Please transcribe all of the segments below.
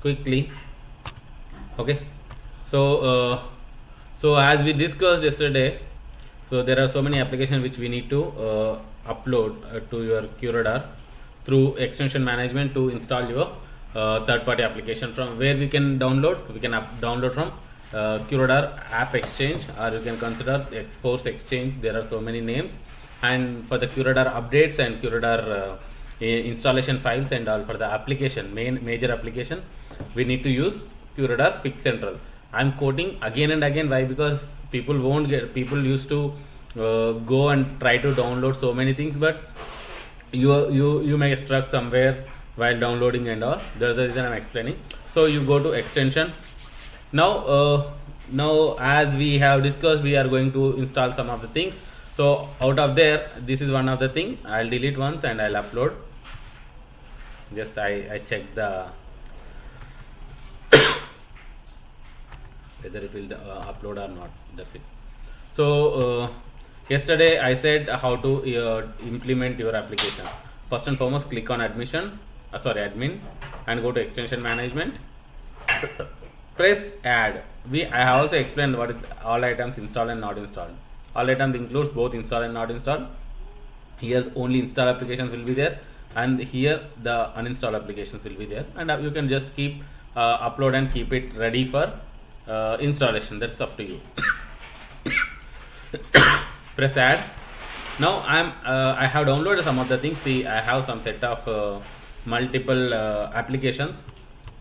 quickly. Okay, so as we discussed yesterday, so there are so many applications which we need to upload to your Curadar through extension management to install your third-party application. From where we can download, we can download from Curadar App Exchange, or you can consider Xforce Exchange. There are so many names, and for the Curadar updates and Curadar installation files and all for the application, major application, we need to use Curadar Fix Central. I'm quoting again and again. Why? Because people used to go and try to download so many things, but you may struck somewhere while downloading and all. That's the reason I'm explaining. So you go to extension. Now as we have discussed, we are going to install some of the things. So out of there, this is one of the thing. I'll delete once and I'll upload. Just I check the whether it will upload or not. That's it. So yesterday I said how to implement your application. First and foremost, click on admin, and go to extension management. Press add. I have also explained what is all items installed and not installed. All items includes both install and not installed. Here only install applications will be there, and here the uninstall applications will be there, and you can just keep upload and keep it ready for installation. That's up to you. Press add. Now I have downloaded some of the things. See, I have some set of multiple applications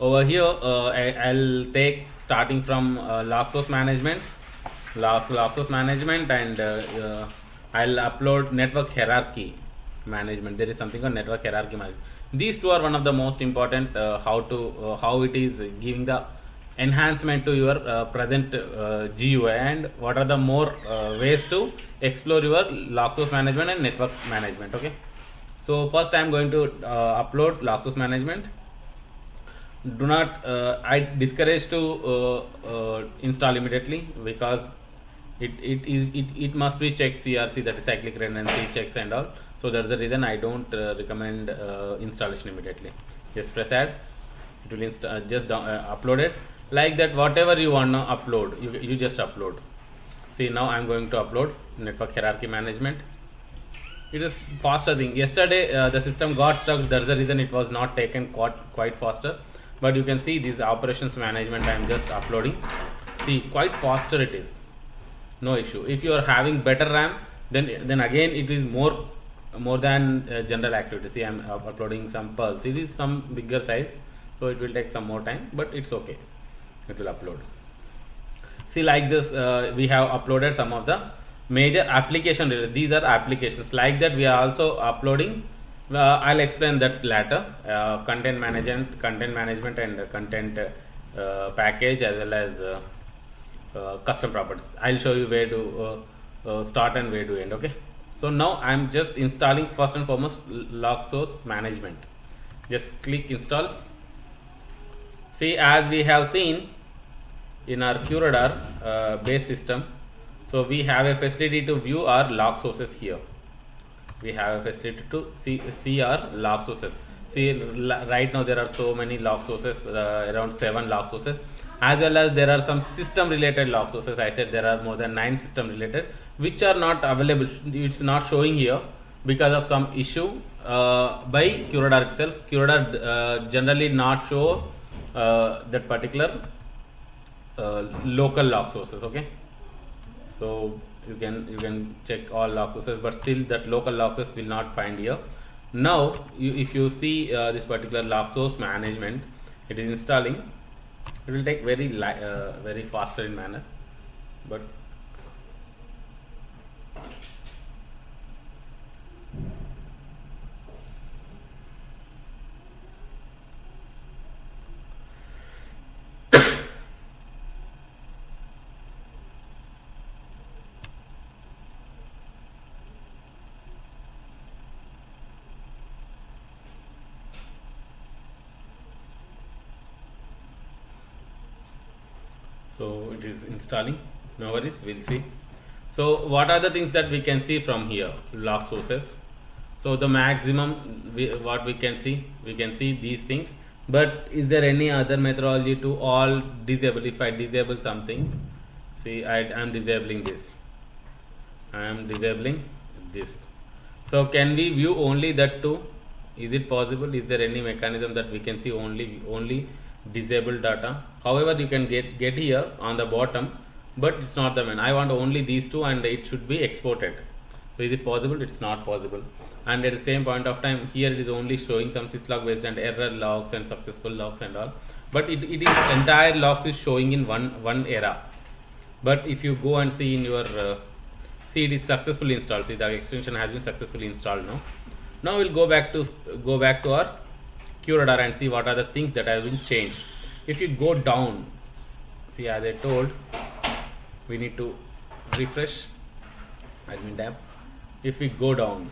over here. I'll take starting from log source management, and I'll upload network hierarchy management. There is something called network hierarchy management. These two are one of the most important. How it is giving the enhancement to your present GUI, and what are the more ways to explore your log source management and network management. Okay, so first I am going to upload log source management. Do not I discourage to install immediately, because it must be check CRC, that is cyclic redundancy checks and all. So that's the reason I don't recommend installation immediately. Just press add. It will just upload it like that. Whatever you want to upload, you just upload. See, now I'm going to upload network hierarchy management. It is faster thing. Yesterday the system got stuck. That's the reason it was not taken quite faster. But you can see this operations management I am just uploading. See, quite faster it is. No issue. If you are having better RAM, then again it is more than general activity. See, I am uploading some Perl. See, this is some bigger size, so it will take some more time, but it's okay. It will upload. See, like this, we have uploaded some of the major application. These are applications. Like that, we are also uploading. I'll explain that later. Content management, and content package, as well as custom properties. I'll show you where to start and where to end. Okay. So now I'm just installing first and foremost log source management. Just click install. See, as we have seen in our Curadar base system, so we have a facility to view our log sources here. We have a facility to see our log sources. See, right now there are so many log sources, around 7 log sources, as well as there are some system related log sources. I said there are more than 9 system related, which are not available. It's not showing here because of some issue by Curadar itself. Curadar generally not show that particular local log sources. Okay, so you can check all log sources, but still that local log source will not find here. Now if you see this particular log source management, it is installing. It will take very faster in manner, but so it is installing. No worries, we'll see. So what are the things that we can see from here? Log sources. So the maximum what we can see these things. But is there any other methodology to all disable? If I disable something, see, I am disabling this, I am disabling this. So can we view only that too? Is it possible? Is there any mechanism that we can see only disabled data? However, you can get here on the bottom, but it's not the main. I want only these two, and it should be exported. So is it possible? It's not possible. And at the same point of time, here it is only showing some syslog based and error logs and successful logs and all. But it is entire logs is showing in one era. But if you go and see in your see, it is successfully installed. See, the extension has been successfully installed now. Now we'll go back to our QRadar and see what are the things that have been changed. If you go down, see, as I told, we need to refresh admin tab. If we go down,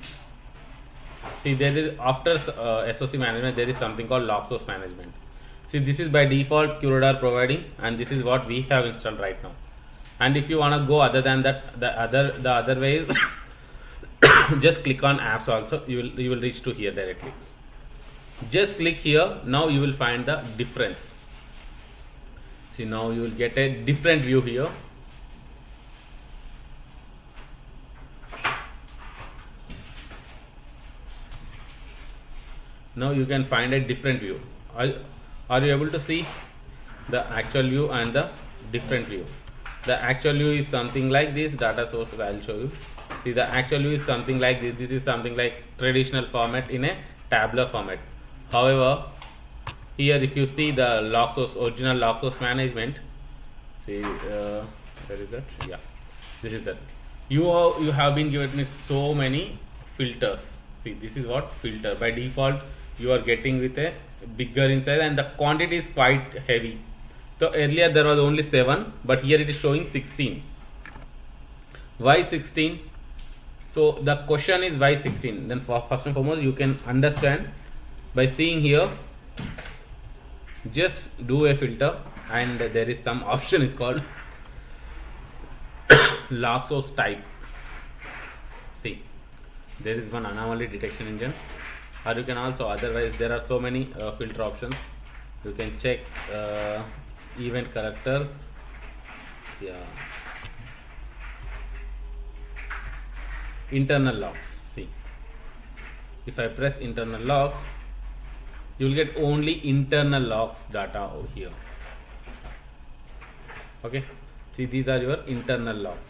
see, there is after SOC management there is something called log source management. See, this is by default QRadar providing, and this is what we have installed right now. And if you want to go other than that, the other way is just click on apps also, you will reach to here directly. Just click here. Now you will find the difference. See, now you will get a different view here. Now you can find a different view. Are you able to see the actual view and the different view? The actual view is something like this. Data source, I'll show you. See, the actual view is something like this. This is something like traditional format in a tabular format. However, here if you see the log source, original log source management, see, where is that? Yeah, this is that. You have been given me so many filters. See, this is what filter. By default, you are getting with a bigger in size, and the quantity is quite heavy. So earlier there was only 7, but here it is showing 16. Why 16? So the question is why 16? Then first and foremost, you can understand by seeing here. Just do a filter, and there is some option is called log source type. See, there is one anomaly detection engine, or you can also, otherwise there are so many filter options. You can check event characters. Yeah, internal logs. See, if I press internal logs, you will get only internal logs data over here. Okay, see, these are your internal logs,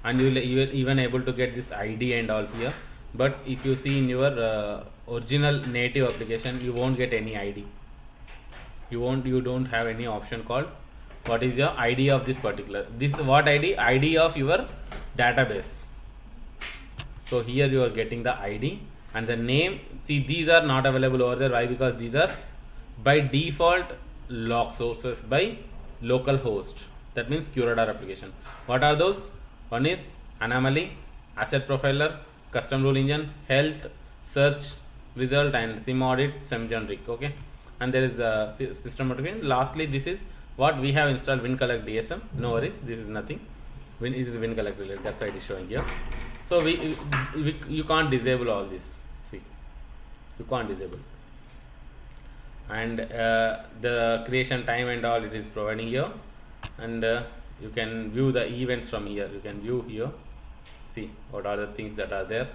and you will even able to get this ID and all here. But if you see in your original native application, you won't get any ID. You don't have any option called what is your ID of this particular, this what ID of your database. So here you are getting the ID and the name. See, these are not available over there. Why? Because these are by default log sources by localhost. That means QRadar application. What are those? One is anomaly, asset profiler, custom rule engine, health, search result, and sim audit, sim generic. Okay, and there is a system notification. Lastly, this is what we have installed, WinCollect DSM. No worries, this is nothing. It is WinCollect related. That's why it is showing here. So you can't disable all this. See, you can't disable, and the creation time and all it is providing here, and you can view the events from here. You can view here. See what are the things that are there.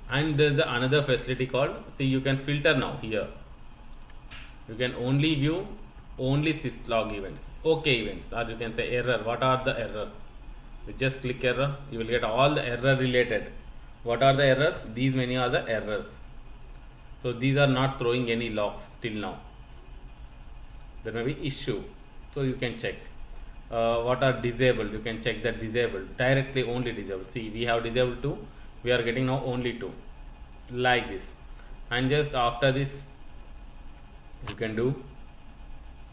And there is another facility called, see, you can filter now here. You can only view only syslog events, okay events, or you can say error. What are the errors? You just click error, you will get all the error related. What are the errors? These many are the errors. So these are not throwing any logs till now. There may be issue, so you can check. What are disabled? You can check that disabled directly, only disabled. See, we have disabled 2, we are getting now only 2, like this. And just after this, you can do.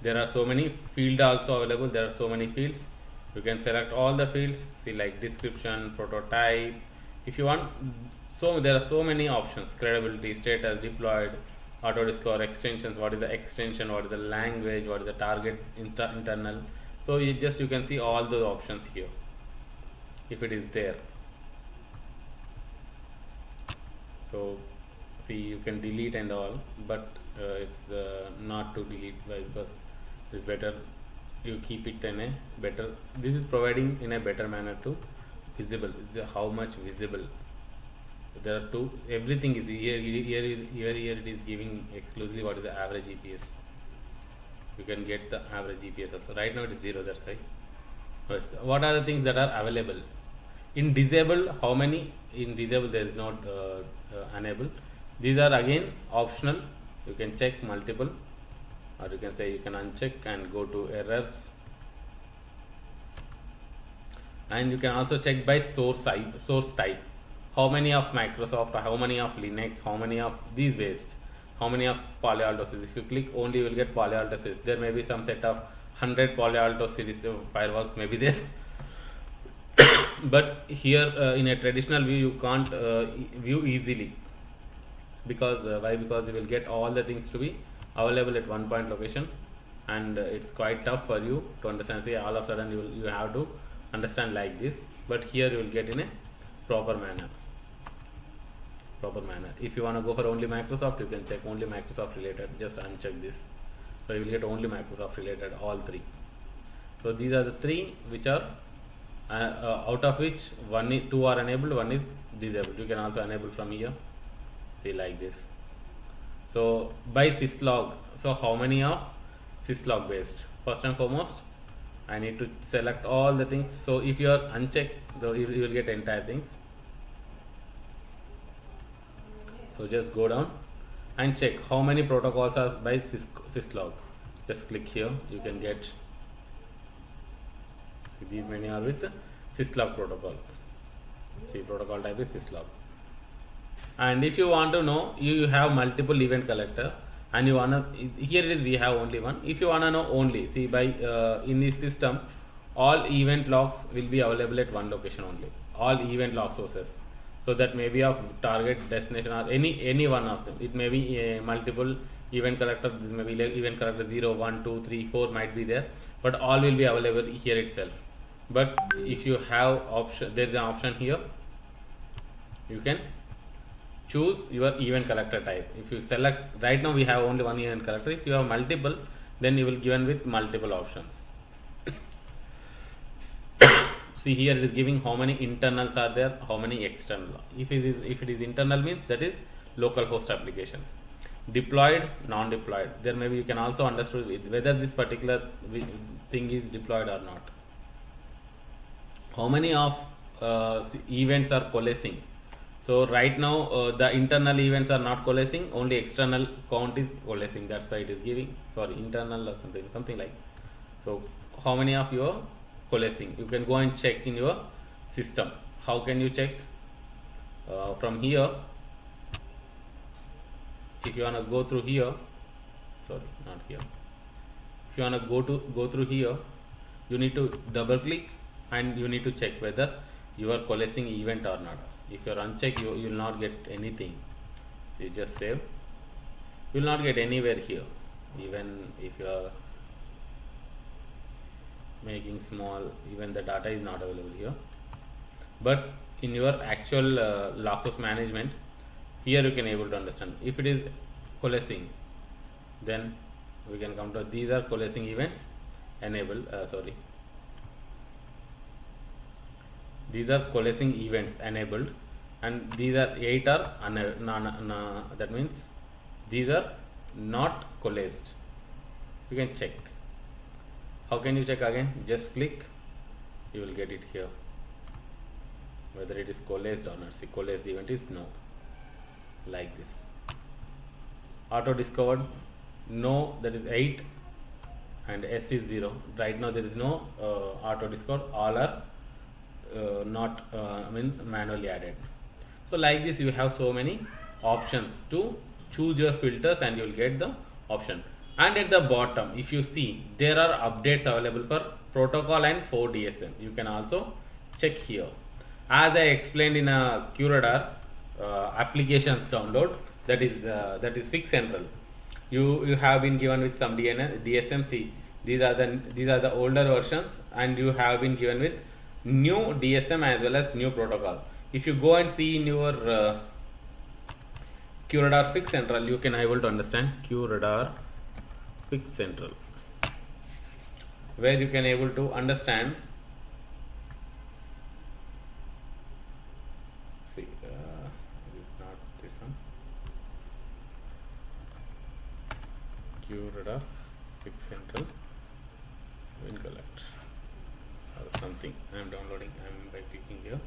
There are so many fields also available. There are so many fields. You can select all the fields. See, like description, prototype. If you want, so there are so many options. Credibility, status, deployed, auto discover, extensions. What is the extension? What is the language? What is the target internal? So you can see all the options here if it is there. So see, you can delete and all, but it's not to delete. Why? Because it's better you keep it in a better, this is providing in a better manner to visible. It's how much visible. There are two, everything is here it is giving exclusively what is the average GPS. You can get the average GPS also. Right now it is 0, that's why. What are the things that are available? In disabled, how many? In disabled there is not enable. These are again optional. You can check multiple, or you can say you can uncheck and go to errors, and you can also check by source type. How many of Microsoft, how many of Linux, how many of these based, how many of Palo Alto series. If you click only, you will get Palo Alto series. There may be some set of 100 Palo Alto series firewalls may be there. But here in a traditional view you can't view easily, because why? Because you will get all the things to be available at one point location, and it's quite tough for you to understand. Say all of a sudden you have to understand like this, but here you will get in a proper manner. If you want to go for only Microsoft, you can check only Microsoft related, just uncheck this, so you will get only Microsoft related, all three. So these are the three which are out of which two are enabled, one is disabled. You can also enable from here, see like this. So by syslog, so how many are syslog based? First and foremost, I need to select all the things. So if you are unchecked, you will get entire things. So just go down and check how many protocols are by syslog. Just click here, you can get, see, these many are with syslog protocol. See, protocol type is syslog. And if you want to know, you have multiple event collector, and you wanna, here it is, we have only one. If you wanna know only, see, by in this system all event logs will be available at one location only, all event log sources. So that may be of target, destination, or any one of them. It may be multiple event collector. This may be like event collector 0, 1, 2, 3, 4 might be there, but all will be available here itself. But if you have option, there is an option here, you can choose your event collector type. If you select, right now we have only one event collector. If you have multiple, then you will given with multiple options. See, here it is giving how many internals are there, how many external. If it is internal, means that is local host applications. Deployed, non-deployed. There maybe you can also understand whether this particular thing is deployed or not. How many of events are coalescing? So right now the internal events are not coalescing, only external count is coalescing. That's why it is giving, sorry, internal or something like. So how many of your coalescing? You can go and check in your system. How can you check? From here, if you want to go through here, sorry, not here. If you want to go through here, you need to double click and you need to check whether you are coalescing event or not. If you are unchecked, you will not get anything. You just save. You will not get anywhere here, even if you are making small, even the data is not available here. But in your actual log source management, here you can able to understand. If it is coalescing, then we can come to these are coalescing events enabled. These are coalescing events enabled, and these are 8 are that means these are not coalesced. You can check. How can you check again? Just click, you will get it here whether it is coalesced or not. See, coalesced event is no, like this. Auto discovered, no, that is 8 and S is 0. Right now there is no auto discovered, all are not manually added. So like this you have so many options to choose your filters and you will get the option. And at the bottom, if you see, there are updates available for protocol and for DSM. You can also check here. As I explained in a QRadar applications download, that is Fix Central. You have been given with some DSMC. These are the older versions, and you have been given with new DSM as well as new protocol. If you go and see in your QRadar Fix Central, you can able to understand QRadar Fix Central, where you can able to understand. See, it's not this one. QRadar Fix Central will collect or something. I am downloading. I am by clicking here.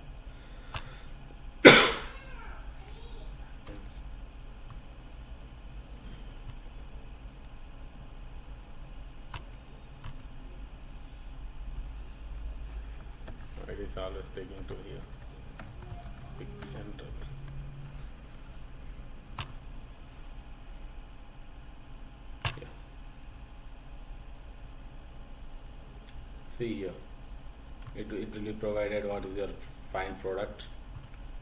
It is always taking to here. Fix Central. Yeah. See here. It will be provided what is your find product.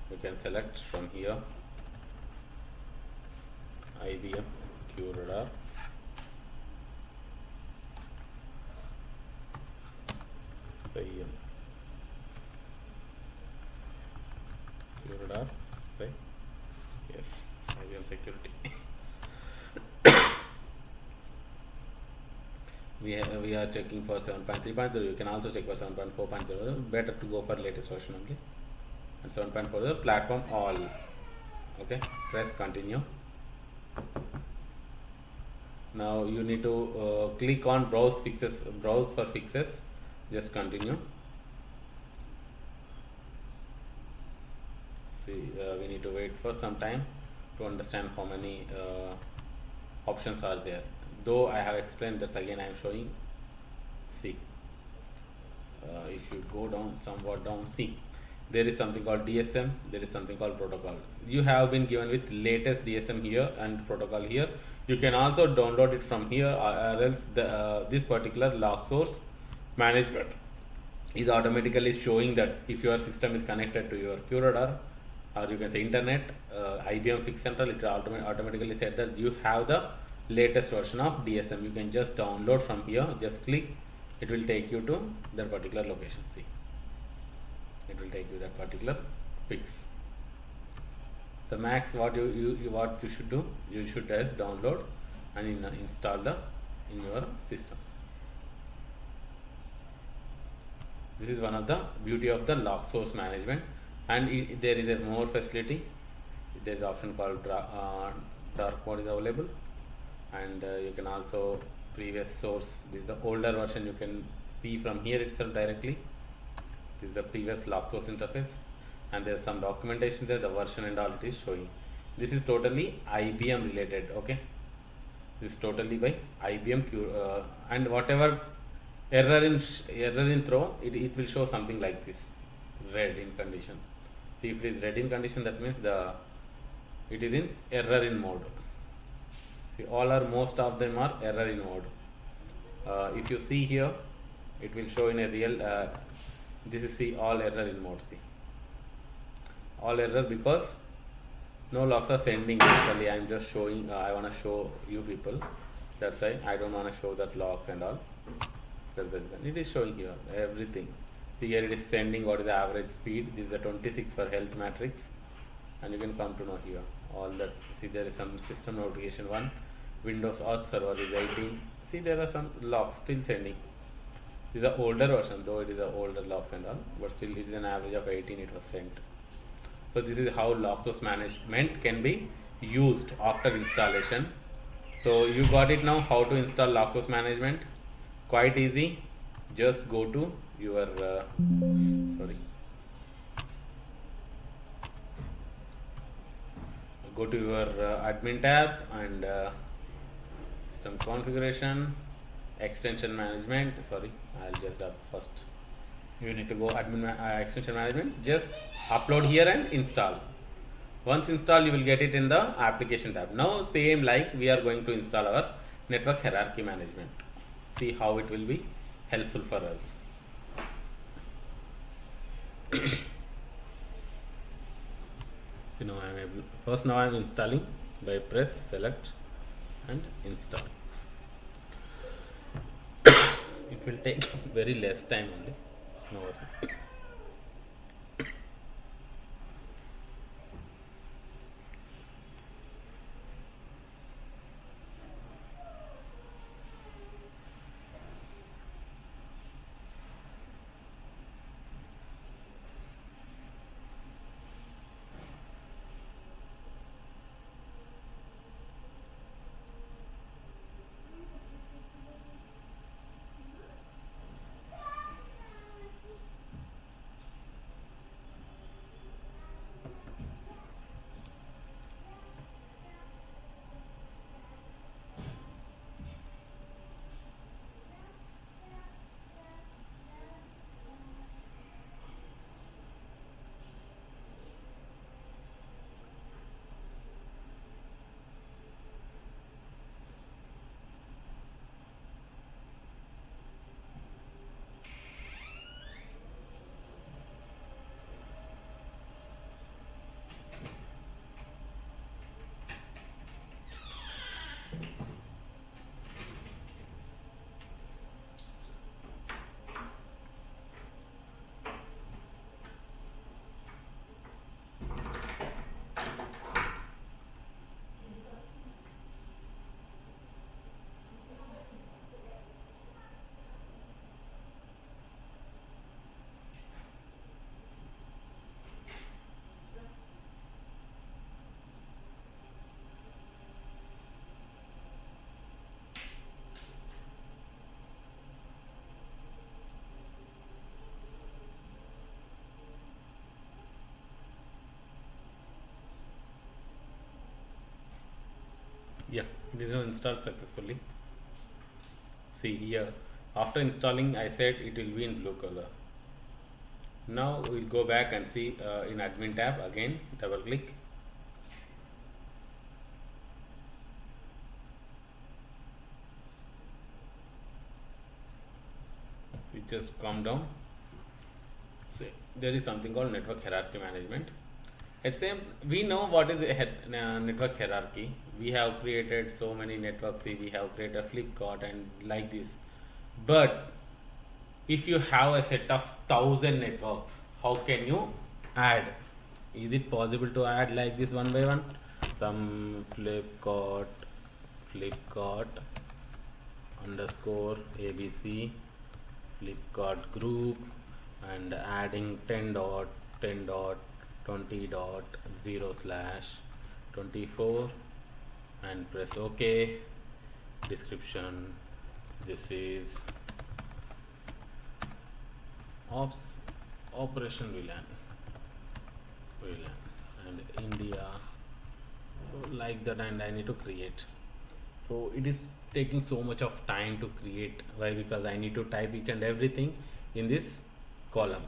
You can select from here IBM QRadar. Say here QRadar. Say yes. IBM security. we are checking for 7.3.0. You can also check for 7.4.0. Better to go for latest version only. And 7.4 platform all. Okay, press continue. Now you need to click on browse fixes, browse for fixes. Just continue. See, we need to wait for some time to understand how many options are there. Though I have explained this, again I am showing. See, if you go down somewhat down, see, there is something called DSM, there is something called protocol. You have been given with latest DSM here and protocol here. You can also download it from here, or else this particular log source management is automatically showing that if your system is connected to your QRadar, or you can say internet, IBM Fix Central, it will automatically said that you have the latest version of DSM. You can just download from here, just click, it will take you to that particular location. See, it will take you that particular fix. The max what you should do, you should just download and install in your system. This is one of the beauty of the log source management, and there is a more facility. There is option called dark mode is available, and you can also previous source. This is the older version. You can see from here itself directly. This is the previous log source interface, and there is some documentation there. The version and all it is showing. This is totally IBM related. Okay, this is totally by IBM and whatever error in throw, it will show something like this, red in condition. See, if it is red in condition, that means it is in error in mode. See, most of them are error in mode. If you see here, it will show in a real. This is see all error in mode. See, all error because no logs are sending. Basically, I am just showing. I want to show you people. That's why I don't want to show that logs and all. That's the reason. It is showing here everything. See, here it is sending what is the average speed. This is the 26 for health matrix, and you can come to know here all that. See, there is some system notification 1. Windows auth server is 18. See, there are some logs still sending. This is the older version, though it is the older logs and all, but still it is an average of 18 it was sent. So this is how log source management can be used after installation. So you got it now, how to install log source management. Quite easy. Just go to your go to your admin tab and system configuration, extension management. I'll just first you need to go admin extension management. Just upload here and install. Once installed, you will get it in the application tab. Now same like we are going to install our network hierarchy management. See how it will be helpful for us. See, now I am installing by press select and install. It will take very less time only. No worries. Yeah, it is now installed successfully. See here, after installing I said it will be in blue color. Now we'll go back and see in admin tab again, double click. We just calm down. See, there is something called network hierarchy management. At same, we know what is the network hierarchy. We have created so many networks. See, we have created a Flipkart and like this. But if you have a set of 1,000 networks, how can you add? Is it possible to add like this one by one? Some Flipkart underscore ABC Flipkart group and adding 10.10.20.0/24 and press OK. Description: this is Operation VLAN and India, so like that, and I need to create. So it is taking so much of time to create. Why? Because I need to type each and everything in this column.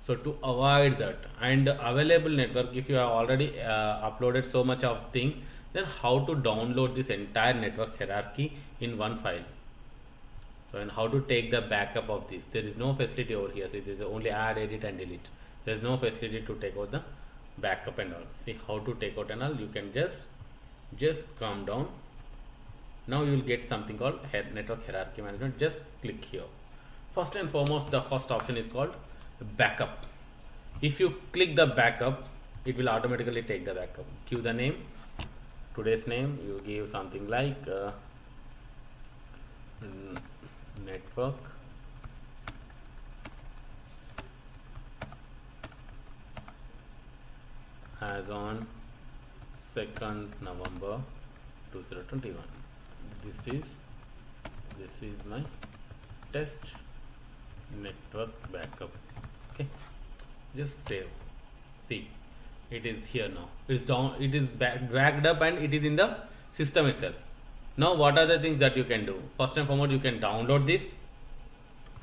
So to avoid that, and available network, if you have already uploaded so much of thing, then how to download this entire network hierarchy in one file? So, and how to take the backup of this? There is no facility over here. See, there is only add, edit and delete. There is no facility to take out the backup and all. See how to take out and all. You can just calm down. Now you will get something called network hierarchy management. Just click here. First and foremost, the first option is called backup. If you click the backup, it will automatically take the backup. Give the name, today's name. You give something like network as on 2nd November 2021. This is my test network backup. Okay, just save. See, it is here now. It's down. It is backed up and it is in the system itself. Now what are the things that you can do? First and foremost, you can download this.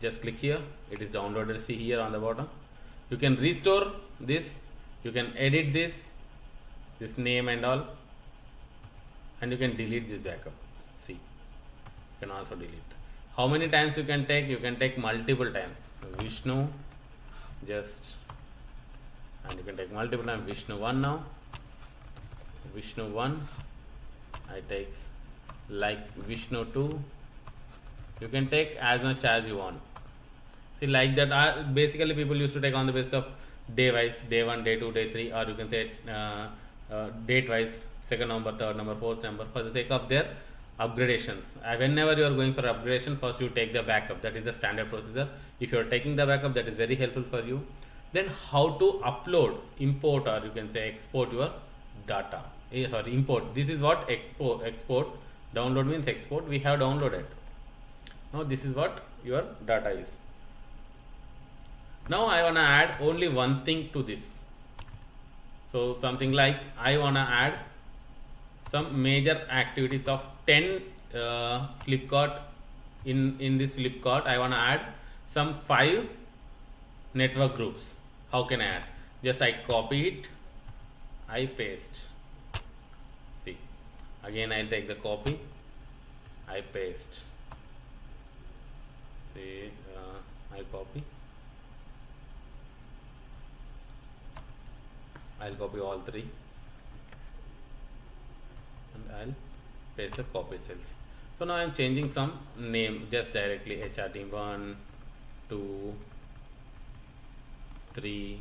Just click here. It is downloaded. See here on the bottom. You can restore this. You can edit this name and all, and you can delete this backup. See, you can also delete. How many times you can take? You can take multiple times. Vishnu, and you can take multiple times. Vishnu 1 now. Vishnu 1. I take like Vishnu 2. You can take as much as you want. See, like that. Basically, people used to take on the basis of day wise, day 1, day 2, day 3, or you can say date wise, 2nd number, 3rd number, 4th number, for the sake of their upgradations. Whenever you are going for upgradation, first you take the backup. That is the standard procedure. If you are taking the backup, that is very helpful for you. Then how to upload, import, or you can say export your data. Import. This is what export. Download means export. We have downloaded. Now this is what your data is. Now I want to add only one thing to this. So something like I want to add some major activities of 10 Flipkart. In this Flipkart, I want to add some 5 network groups. How can I add? Just I copy it, I paste. See, again I'll take the copy, I paste. See, I copy. I'll copy all 3 and I'll paste the copy cells. So now I'm changing some name just directly HRT 1, 2, 3,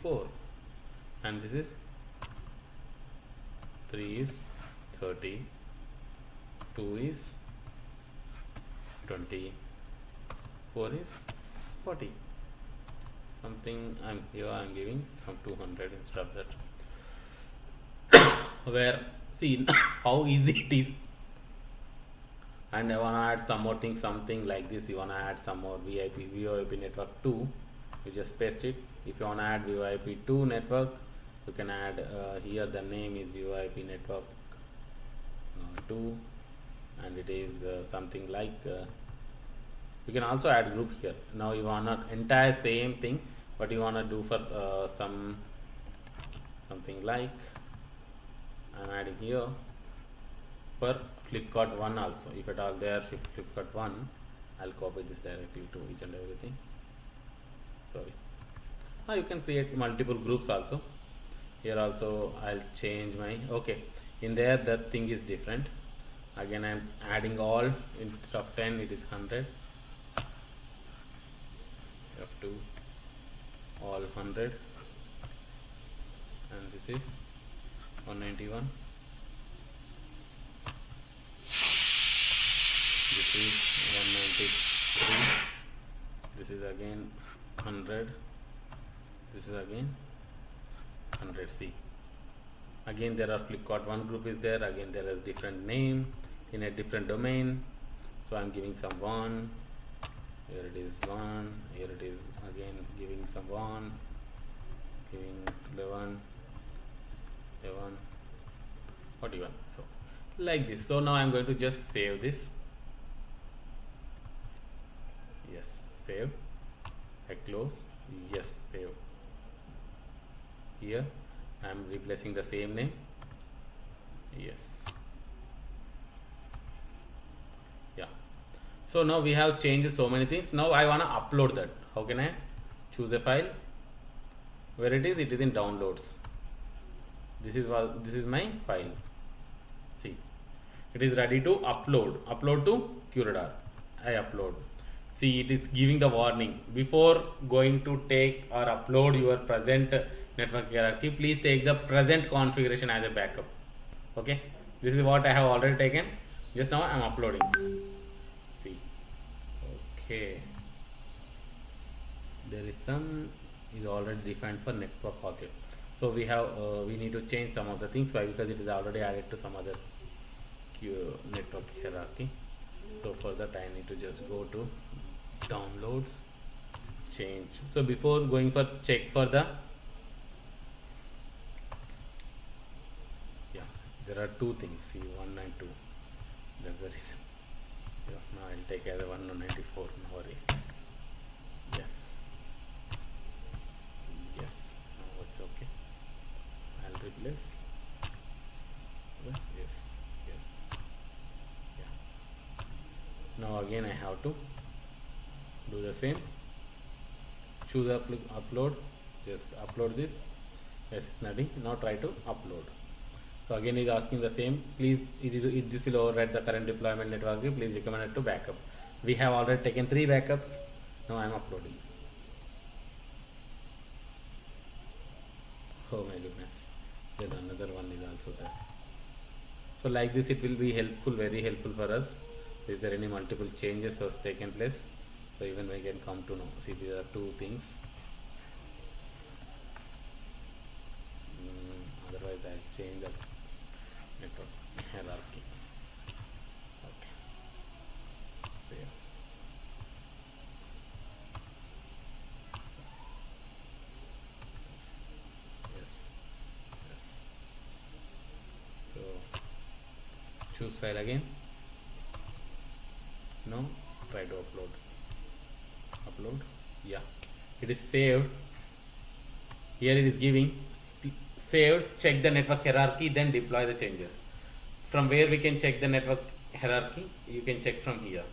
4, and this is 3 is 30, 2 is 20, 4 is 40. Something I'm giving some 200 instead of that. Where see how easy it is. And I want to add some more things, something like this. You want to add some more VoIP network 2. You just paste it. If you want to add VoIP 2 network, you can add here the name is VoIP network 2, and it is something like you can also add group here. Now you want not entire same thing, but you want to do for something like I'm adding here for Flipkart 1 also. If at all there Flipkart 1, I'll copy this directly to each and everything. Sorry. Now you can create multiple groups also. Here also I'll change my, okay, in there that thing is different. Again I'm adding all, instead of 10 it is 100. F2 all 100, and this is 191. This is 193. This is again 100. This is again 100C. Again there are Flipkart 1 group is there. Again there is different name in a different domain. So I'm giving some 1. Here it is 1. Here it is again giving some 1. Giving 11, 41. So like this. So now I'm going to just save this. Yes, save. I close. Yes, save. Here I am replacing the same name. Yes. Yeah. So now we have changed so many things. Now I want to upload that. How can I choose a file? Where it is? It is in downloads. This is my file. See, it is ready to upload. Upload to Curador. I upload. See, it is giving the warning before going to take or upload your present network hierarchy. Please take the present configuration as a backup. Okay, this is what I have already taken. Just now I am uploading. See, okay, there is some is already defined for network object. So we have we need to change some of the things. Why? Because it is already added to some other network hierarchy. So for that I need to just go to downloads, change. So before going for check for the, yeah, there are two things. See, 1 and 2. That's the reason. Yeah, now I'll take as a 194. No worries. Yes. Yes. Now it's okay. I'll replace. Yes. Yes. Yes. Yeah. Now again I have to do the same. Choose upload. Just upload this. Yes, nothing. Now try to upload. So again is asking the same. Please, this will override the current deployment network. Please recommend it to backup. We have already taken 3 backups. Now I am uploading. Oh my goodness. Then another one is also there. So like this it will be helpful, very helpful for us. Is there any multiple changes has taken place? So even we can come to know. See, these are 2 things. Otherwise I'll change the network hierarchy. Okay. Save. Yes. Yes. So choose file again. Now try to upload. Upload. Yeah, it is saved. Here it is giving saved, check the network hierarchy, then deploy the changes. From where we can check the network hierarchy? You can check from here.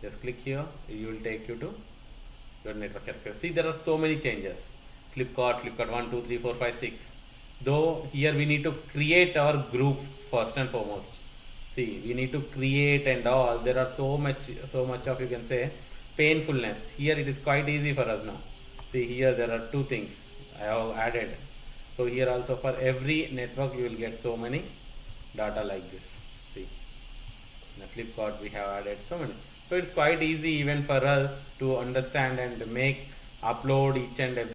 Just click here, you will take you to your network hierarchy. See, there are so many changes. Flipkart 1, 2, 3, 4, 5, 6. Though here we need to create our group first and foremost. See, we need to create and all. There are so much of, you can say, painfulness. Here it is quite easy for us now. See, here there are 2 things I have added. So here also for every network you will get so many data like this. See, in the Flipkart we have added so many. So it's quite easy even for us to understand and make upload each and every